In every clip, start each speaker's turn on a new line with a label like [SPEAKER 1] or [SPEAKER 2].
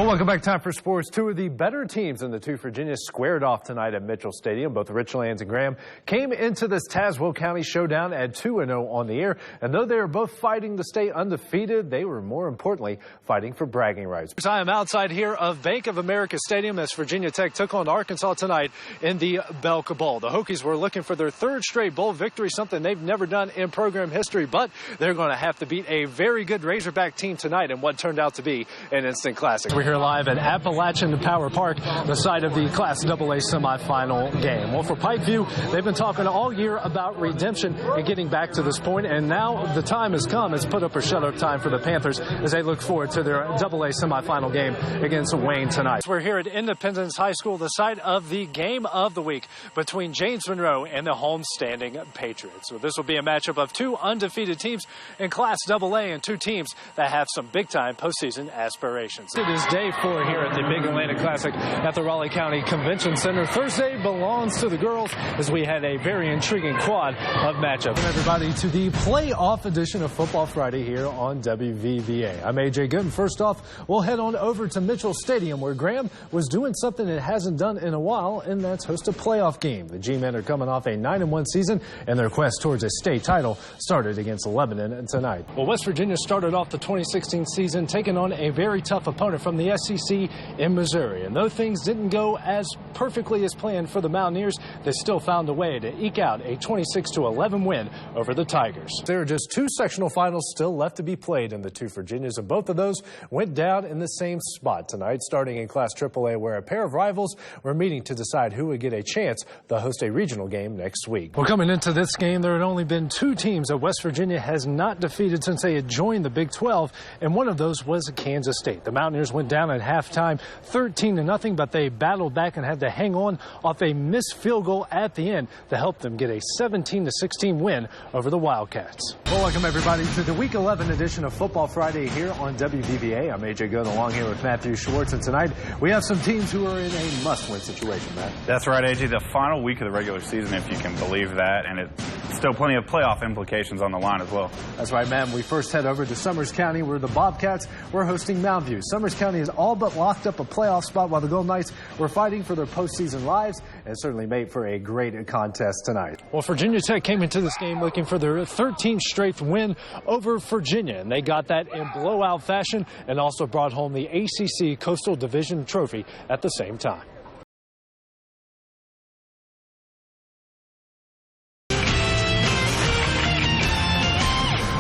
[SPEAKER 1] Well, welcome back. Time for sports. Two of the better teams in the two Virginia squared off tonight at Mitchell Stadium. Both Richlands and Graham came into this Tazewell County showdown at 2-0 on the air. And though they were both fighting to stay undefeated, they were more importantly fighting for bragging rights. I am outside here of Bank of America Stadium as Virginia Tech took on Arkansas tonight in the Belk Bowl. The Hokies were looking for their third straight bowl victory, something they've never done in program history, but they're going to have to beat a very good Razorback team tonight in what turned out to be an instant classic. We're here live at Appalachian Power Park, the site of the Class AA semifinal game. Well, for Pikeview, they've been talking all year about redemption and getting back to this point, and now the time has come. It's put up or shut up time for the Panthers as they look forward to their AA semifinal game against Wayne tonight. We're here at Independence High School, the site of the game of the week between James Monroe and the homestanding Patriots. So this will be a matchup of two undefeated teams in Class AA and two teams that have some big-time postseason aspirations. It is day 4 here at the Big Atlantic Classic at the Raleigh County Convention Center. Thursday belongs to the girls as we had a very intriguing quad of matchups. Welcome everybody to the playoff edition of Football Friday here on WVVA. I'm AJ Gooden. First off, we'll head on over to Mitchell Stadium where Graham was doing something it hasn't done in a while, and that's host a playoff game. The G-men are coming off a 9-1 season, and their quest towards a state title started against Lebanon tonight. Well, West Virginia started off the 2016 season taking on a very tough opponent from the SEC in Missouri. And though things didn't go as perfectly as planned for the Mountaineers, they still found a way to eke out a 26-11 win over the Tigers. There are just 2 sectional finals still left to be played in the two Virginias, and both of those went down in the same spot tonight, starting in Class AAA, where a pair of rivals were meeting to decide who would get a chance to host a regional game next week. Well, coming into this game, there had only been 2 teams that West Virginia has not defeated since they had joined the Big 12, and one of those was Kansas State. The Mountaineers went down at halftime 13-0, but they battled back and had to hang on off a missed field goal at the end to help them get a 17-16 win over the Wildcats. Well, welcome everybody to the Week 11 edition of Football Friday here on WVVA. I'm AJ Gooden along here with Matthew Schwartz, and tonight we have some teams who are in a must-win situation, Matt.
[SPEAKER 2] That's right, AJ. The final week of the regular season, if you can believe that, and it's still plenty of playoff implications on the line as well.
[SPEAKER 1] That's right, man. We first head over to Summers County, where the Bobcats were hosting Mountain View. Summers County is all but locked up a playoff spot, while the Golden Knights were fighting for their postseason lives, and certainly made for a great contest tonight. Well, Virginia Tech came into this game looking for their 13th straight win over Virginia, and they got that in blowout fashion and also brought home the ACC Coastal Division Trophy at the same time.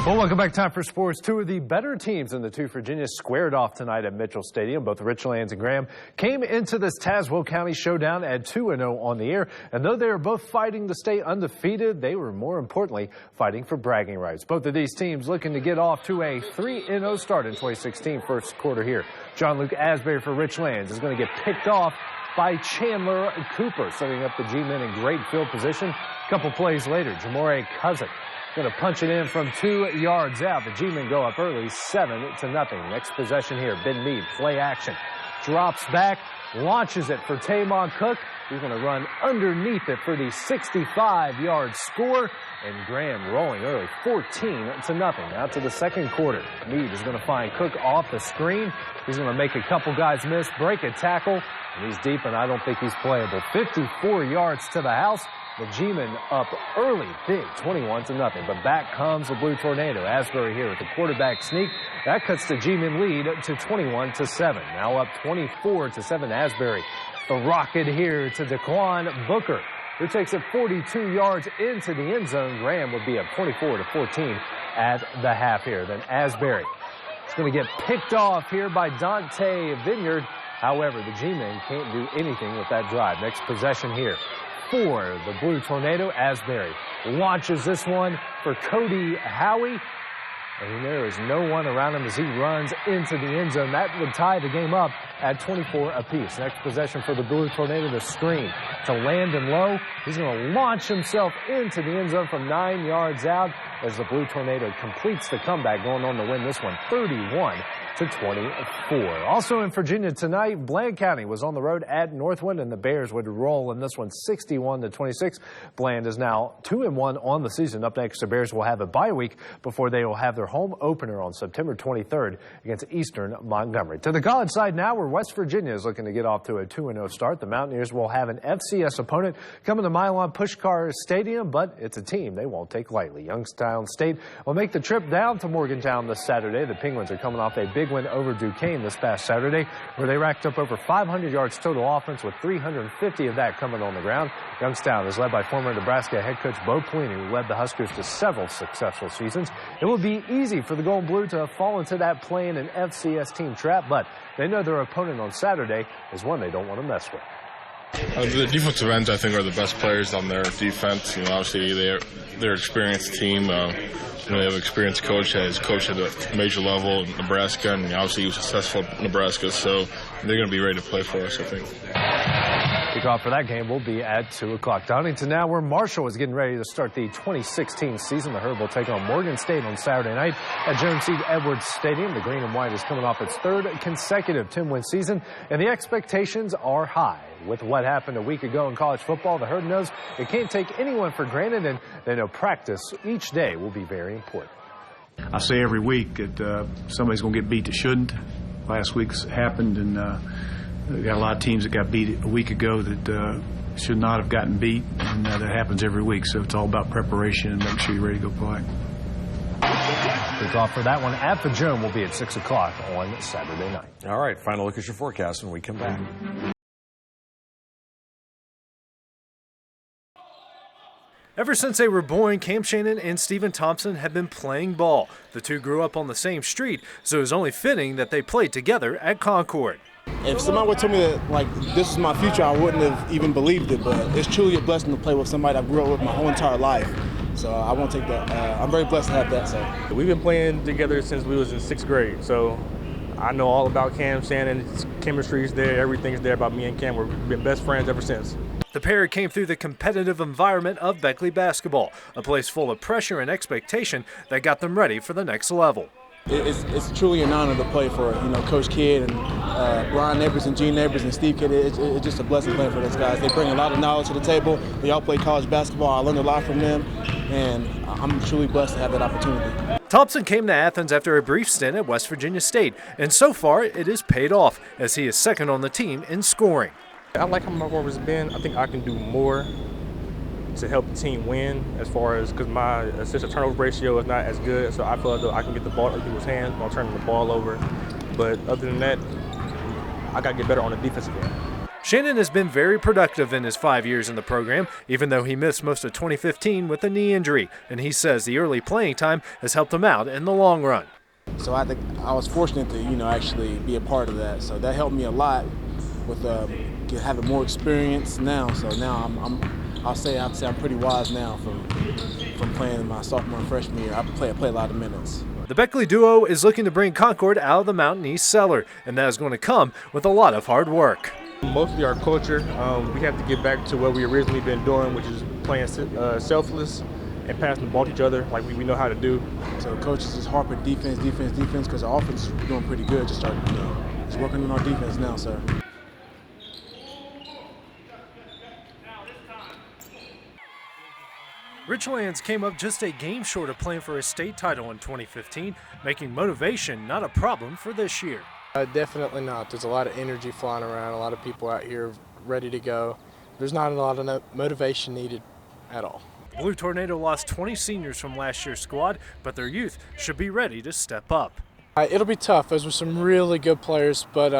[SPEAKER 1] Well, welcome back. Time for sports. Two of the better teams in the two Virginia squared off tonight at Mitchell Stadium. Both Richlands and Graham came into this Tazewell County showdown at 2-0 on the air. And though they were both fighting to stay undefeated, they were more importantly fighting for bragging rights. Both of these teams looking to get off to a 3-0 start in 2016 first quarter here. John Luke Asbury for Richlands is going to get picked off by Chandler Cooper, setting up the G-men in great field position. A couple plays later, Jamore Cousin going to punch it in from 2 yards out. The G-men go up early, 7-0. Next possession here, Ben Mead, play action. Drops back, launches it for Tamon Cook. He's going to run underneath it for the 65-yard score. And Graham rolling early, 14-0. Out to the second quarter. Mead is going to find Cook off the screen. He's going to make a couple guys miss, break a tackle. And he's deep, and I don't think he's playable. 54 yards to the house. The G-men up early, big, 21-0. But back comes the Blue Tornado. Asbury here with the quarterback sneak. That cuts the G-men lead to 21-7. Now up 24-7. Asbury, the rocket here to Daquan Booker, who takes it 42 yards into the end zone. Graham would be up 24-14 at the half here. Then Asbury is going to get picked off here by Dante Vineyard. However, the G-men can't do anything with that drive. Next possession here for the Blue Tornado. Asbury launches this one for Cody Howie, and there is no one around him as he runs into the end zone. That would tie the game up at 24 apiece. Next possession for the Blue Tornado, the screen to Landon Lowe. He's going to launch himself into the end zone from 9 yards out as the Blue Tornado completes the comeback, going on to win this one to 24. Also in Virginia tonight, Bland County was on the road at Northwood, and the Bears would roll in this one 61 to 26. Bland is now 2-1 on the season. Up next, the Bears will have a bye week before they will have their home opener on September 23rd against Eastern Montgomery. To the college side now, where West Virginia is looking to get off to a 2-0 start. The Mountaineers will have an FCS opponent coming to Milan Pushkar Stadium, but it's a team they won't take lightly. Youngstown State will make the trip down to Morgantown this Saturday. The Penguins are coming off a big win over Duquesne this past Saturday, where they racked up over 500 yards total offense, with 350 of that coming on the ground. Youngstown is led by former Nebraska head coach Bo Pelini, who led the Huskers to several successful seasons. It will be easy for the Gold and Blue to fall into that playing an FCS team trap, but they know their opponent on Saturday is one they don't want to mess with.
[SPEAKER 3] The defensive ends, I think, are the best players on their defense. Obviously they're an experienced team. They have an experienced coach that has coached at a major level in Nebraska, and obviously he was successful in Nebraska, so they're going to be ready to play for us, I think.
[SPEAKER 1] Kickoff for that game will be at 2 o'clock. Donington now, where Marshall is getting ready to start the 2016 season. The Herd will take on Morgan State on Saturday night at Jones C. Edwards Stadium. The Green and White is coming off its third consecutive 10-win season, and the expectations are high. With what happened a week ago in college football, the Herd knows it can't take anyone for granted, and they know practice each day will be very important.
[SPEAKER 4] I say every week that somebody's going to get beat that shouldn't. Last week's happened, and we got a lot of teams that got beat a week ago that should not have gotten beat, and that happens every week. So it's all about preparation and making sure you're ready to go play.
[SPEAKER 1] Kickoff for that one at the Gym will be at 6 o'clock on Saturday night.
[SPEAKER 5] All right, final look at your forecast when we come back.
[SPEAKER 1] Ever since they were born, Cam Shannon and Stephen Thompson have been playing ball. The two grew up on the same street, so it was only fitting that they played together at Concord.
[SPEAKER 6] If somebody would tell me that, like, this is my future, I wouldn't have even believed it, but it's truly a blessing to play with somebody I grew up with my whole entire life. So I won't take that. I'm very blessed to have that. So
[SPEAKER 7] we've been playing together since we was in 6th grade, so I know all about Cam Shannon. His chemistry's there, everything's there about me and Cam. We've been best friends ever since.
[SPEAKER 1] The pair came through the competitive environment of Beckley basketball, a place full of pressure and expectation that got them ready for the next level.
[SPEAKER 6] It's truly an honor to play for, Coach Kidd and Brian Neighbors and Gene Neighbors and Steve Kidd. It's just a blessing playing for those guys. They bring a lot of knowledge to the table. They all play college basketball. I learned a lot from them, and I'm truly blessed to have that opportunity.
[SPEAKER 1] Thompson came to Athens after a brief stint at West Virginia State, and so far it has paid off, as he is second on the team in scoring.
[SPEAKER 7] I like how my work has been. I think I can do more to help the team win, as far as, because my assist to turnover ratio is not as good, so I feel as though I can get the ball in people's hands while turning the ball over. But other than that, I got to get better on the defensive end.
[SPEAKER 1] Shannon has been very productive in his 5 years in the program, even though he missed most of 2015 with a knee injury, and he says the early playing time has helped him out in the long run.
[SPEAKER 6] So I think I was fortunate to, actually be a part of that. So that helped me a lot with having more experience now. So now I'll say I'm pretty wise now from playing in my sophomore and freshman year. I play a lot of minutes.
[SPEAKER 1] The Beckley duo is looking to bring Concord out of the Mountain East cellar, and that is going to come with a lot of hard work.
[SPEAKER 7] Mostly our culture. We have to get back to what we originally been doing, which is playing selfless and passing the ball to each other like we know how to do.
[SPEAKER 6] So coaches just harp at defense, because our offense is doing pretty good. Just working on our defense now, sir.
[SPEAKER 1] Richlands came up just a game short of playing for a state title in 2015, making motivation not a problem for this year.
[SPEAKER 8] Definitely not. There's a lot of energy flying around, a lot of people out here ready to go. There's not a lot of motivation needed at all.
[SPEAKER 1] The Blue Tornado lost 20 seniors from last year's squad, but their youth should be ready to step up.
[SPEAKER 8] It'll be tough. Those were some really good players, but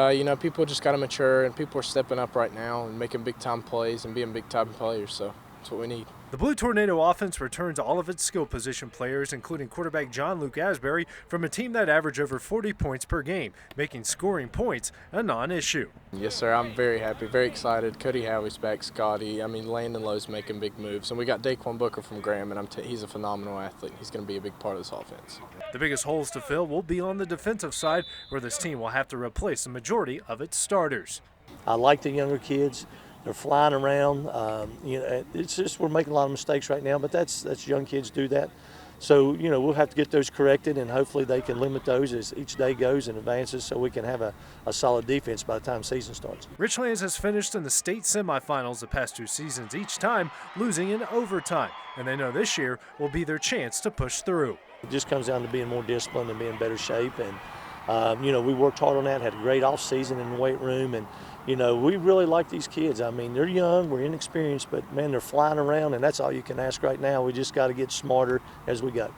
[SPEAKER 8] people just got to mature, and people are stepping up right now and making big-time plays and being big-time players, so that's what we need.
[SPEAKER 1] The Blue Tornado offense returns all of its skill position players, including quarterback John Luke Asbury, from a team that averaged over 40 points per game, making scoring points a non-issue.
[SPEAKER 8] Yes, sir. I'm very happy, very excited. Cody Howie's back, Scotty. Landon Lowe's making big moves. And we got Daquan Booker from Graham, and he's a phenomenal athlete. He's going to be a big part of this offense.
[SPEAKER 1] The biggest holes to fill will be on the defensive side, where this team will have to replace the majority of its starters.
[SPEAKER 9] I like the younger kids. They're flying around. It's just we're making a lot of mistakes right now, but that's young kids do that. So, you know, we'll have to get those corrected, and hopefully they can limit those as each day goes and advances so we can have a solid defense by the time season starts.
[SPEAKER 1] Richlands has finished in the state semifinals the past 2 seasons, each time losing in overtime, and they know this year will be their chance to push through.
[SPEAKER 9] It just comes down to being more disciplined and being in better shape, and you know, we worked hard on that, had a great off season in the weight room, and you know, we really like these kids. I mean, they're young, we're inexperienced, but man, they're flying around, and that's all you can ask right now. We just got to get smarter as we go.